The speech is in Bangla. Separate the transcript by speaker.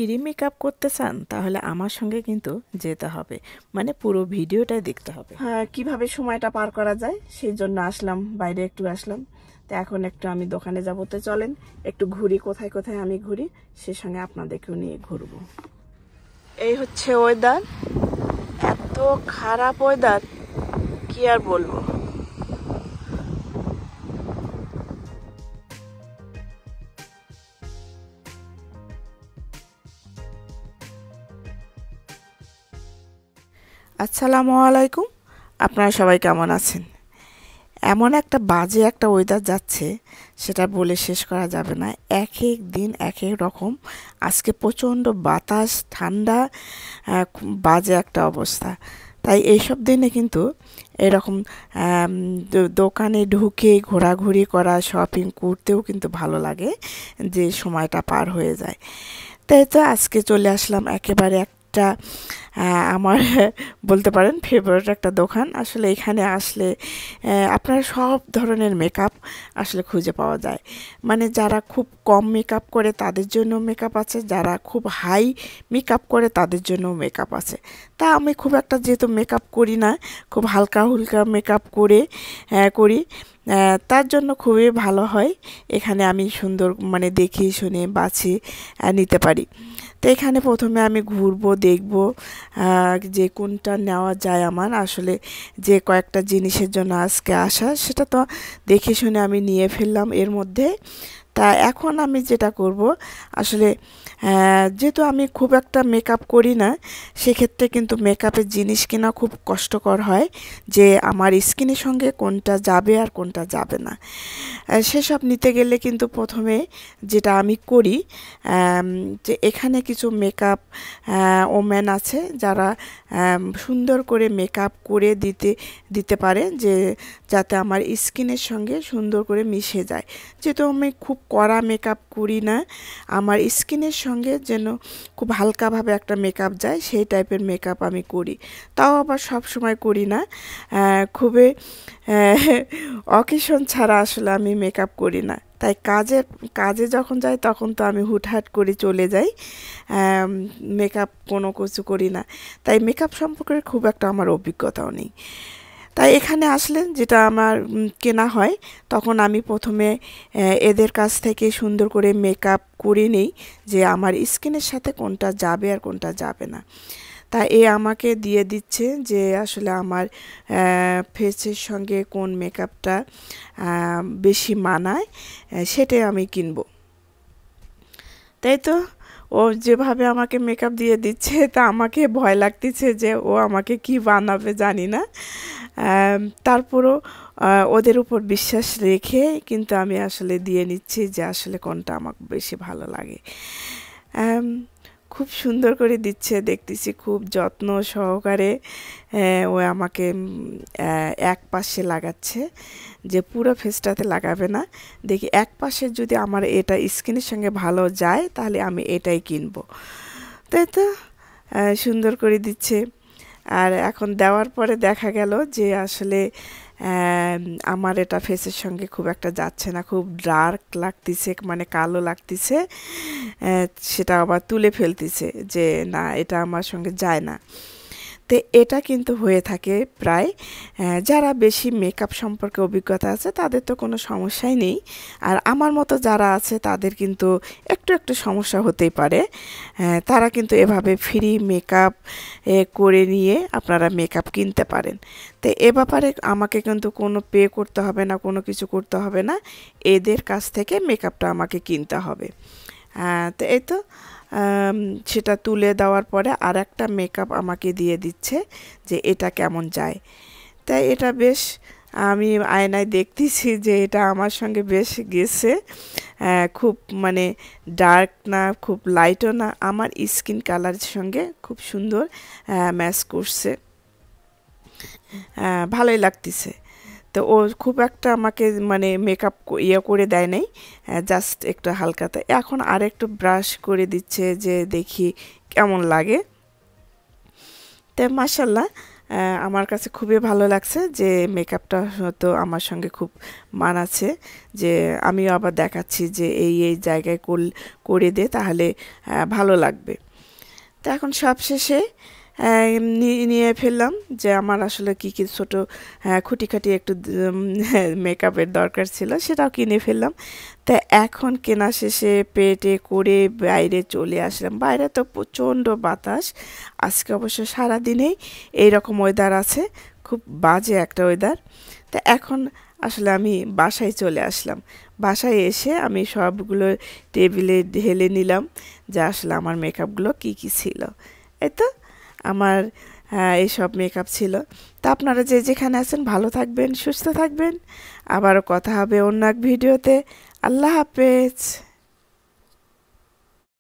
Speaker 1: ফ্রি মেকআপ করতে চান তাহলে আমার সঙ্গে কিন্তু যেতে হবে, মানে পুরো ভিডিওটাই দেখতে হবে। হ্যাঁ, কিভাবে সময়টা পার করা যায় সেই জন্য আসলাম, বাইরে একটু আসলাম। তো এখন একটু আমি দোকানে যাবো, তো চলেন একটু ঘুরি, কোথায় কোথায় আমি ঘুরি সে সঙ্গে আপনাদেরকেও নিয়ে ঘুরবো। এই হচ্ছে ওয়েদার, এত খারাপ ওয়েদার কি আর বলবো। আসসালামু আলাইকুম, আপনারা সবাই কেমন আছেন? এমন একটা বাজে একটা ওয়েদার যাচ্ছে, সেটা বলে শেষ করা যাবে না। এক এক দিন এক এক রকম। আজকে প্রচণ্ড বাতাস, ঠান্ডা, বাজে একটা অবস্থা। তাই এইসব দিনে কিন্তু এরকম দোকানে ঢুকে ঘোরাঘুরি করা, শপিং করতেও কিন্তু ভালো লাগে, যে সময়টা পার হয়ে যায়। তাই তো আজকে চলে আসলাম একেবারে একটা আমার বলতে পারেন ফেভারিট একটা দোকান। আসলে এখানে আসলে আপনার সব ধরনের মেকআপ আসলে খুঁজে পাওয়া যায়। মানে যারা খুব কম মেকআপ করে তাদের জন্য মেকআপ আছে, যারা খুব হাই মেকআপ করে তাদের জন্য মেকআপ আছে। তা আমি খুব একটা যেহেতু মেকআপ করি না, খুব হালকা হুলকা মেকআপ করি, তার জন্য খুবই ভালো হয়। এখানে আমি সুন্দর মানে দেখি শুনে বাছি নিতে পারি। তো এখানে প্রথমে আমি ঘুরবো, দেখবো যে কোনটা নেওয়া যায়। আমার আসলে যে কয়েকটা জিনিসের জন্য আজকে আসা, সেটা তো দেখে শুনে আমি নিয়ে ফেললাম এর মধ্যে। তা এখন আমি যেটা করব, আসলে যেহেতু আমি খুব একটা মেকআপ করি না, সেক্ষেত্রে কিন্তু মেকআপের জিনিস কেনা খুব কষ্টকর হয়, যে আমার স্কিনের সঙ্গে কোনটা যাবে আর কোনটা যাবে না। সেসব নিতে গেলে কিন্তু প্রথমে যেটা আমি করি, যে এখানে কিছু মেকআপ ওম্যান আছে যারা সুন্দর করে মেকআপ করে দিতে পারে, যে যাতে আমার স্কিনের সঙ্গে সুন্দর করে মিশে যায়। যেহেতু আমি খুব কড়া মেকআপ করি না, আমার স্কিনের সঙ্গে যেন খুব হালকাভাবে একটা মেকআপ যায় সেই টাইপের মেকআপ আমি করি। তাও আবার সব সময় করি না, খুবই অকেশন ছাড়া আসলে আমি মেকআপ করি না। তাই কাজে যখন যাই তখন তো আমি হুটহাট করে চলে যাই, মেকআপ কোনো কিছু করি না। তাই মেকআপ সম্পর্কে খুব একটা আমার অভিজ্ঞতাও নেই। তাই এখানে আসলে যেটা আমার কেনা হয়, তখন আমি প্রথমে এদের কাছ থেকে সুন্দর করে মেকআপ করে নিই, যে আমার স্কিনের সাথে কোনটা যাবে আর কোনটা যাবে না। তা আমাকে দিয়ে দিচ্ছে যে আসলে আমার ফেসের সঙ্গে কোন মেকআপটা বেশি মানায়, সেটাই আমি কিনবো। তাই তো ও যেভাবে আমাকে মেকআপ দিয়ে দিচ্ছে, তা আমাকে ভয় লাগতেছে যে ও আমাকে কি বানাবে জানি না। তারপরও ওদের উপর বিশ্বাস রেখে কিন্তু আমি আসলে দিয়ে নিচ্ছি, যে আসলে কোনটা আমার বেশি ভালো লাগে। খুব সুন্দর করে দিচ্ছে, দেখতেছি খুব যত্ন সহকারে ও আমাকে এক পাশে লাগাচ্ছে, যে পুরো ফেসটাতে লাগাবে না। দেখি এক পাশে যদি আমার এটা স্কিনের সঙ্গে ভালো যায় তাহলে আমি এটাই কিনবো। তাই তো সুন্দর করে দিচ্ছে। আর এখন দেওয়ার পরে দেখা গেল যে আসলে আমার এটা ফেসের সঙ্গে খুব একটা যাচ্ছে না, খুব ডার্ক লাগতেছে, মানে কালো লাগতেছে। সেটা আবার তুলে ফেলতেছে, যে না এটা আমার সঙ্গে যায় না। তো এটা কিন্তু হয়ে থাকে প্রায়, যারা বেশি মেকআপ সম্পর্কে অভিজ্ঞতা আছে তাদের তো কোনো সমস্যাই নেই। আর আমার মতো যারা আছে তাদের কিন্তু একটু একটু সমস্যা হতেই পারে। তারা কিন্তু এভাবে ফ্রি মেকআপ করে নিয়ে আপনারা মেকআপ কিনতে পারেন। তো এ ব্যাপারে আমাকে কিন্তু কোনো পে করতে হবে না, কোনো কিছু করতে হবে না, এদের কাছ থেকে মেকআপটা আমাকে কিনতে হবে। তো এই তো সেটা তুলে দেওয়ার পরে আর একটা মেকআপ আমাকে দিয়ে দিচ্ছে, যে এটা কেমন যায়। তাই এটা বেশ, আমি আয়নায় দেখতেছি যে এটা আমার সঙ্গে বেশ গেছে। খুব মানে ডার্ক না, খুব লাইটও না, আমার স্কিন কালারের সঙ্গে খুব সুন্দর ম্যাচ করছে, ভালোই লাগতেছে। তো ও খুব একটা আমাকে মানে মেকআপ করে দেয় নাই, জাস্ট একটু হালকাতে। এখন আর একটু ব্রাশ করে দিচ্ছে, যে দেখি কেমন লাগে। তো মাশাল্লাহ আমার কাছে খুবই ভালো লাগছে যে মেকআপটা হয়তো আমার সঙ্গে খুব মানাচ্ছে, যে আমিও আবার দেখাচ্ছি যে এই জায়গায় করে দে, তাহলে ভালো লাগবে। তো এখন সব শেষে নিয়ে ফেললাম যে আমার আসলে কী কী ছোটো খুঁটিখাটি একটু মেকআপের দরকার ছিল, সেটাও কিনে ফেললাম। তা এখন কেনা শেষে পেটে করে বাইরে চলে আসলাম। বাইরে তো প্রচণ্ড বাতাস, আজকে অবশ্য সারাদিনেই এইরকম ওয়েদার আছে, খুব বাজে একটা ওয়েদার। তা এখন আসলে আমি বাসায় চলে আসলাম। বাসায় এসে আমি সবগুলো টেবিলে ঢেলে নিলাম, যে আসলে আমার মেকআপগুলো কী কী ছিল। এই তো আমার এইসব মেকআপ ছিল। তা আপনারা যে যেখানে আছেন ভালো থাকবেন, সুস্থ থাকবেন। আবারও কথা হবে অন্য এক ভিডিওতে। আল্লাহ হাফেজ।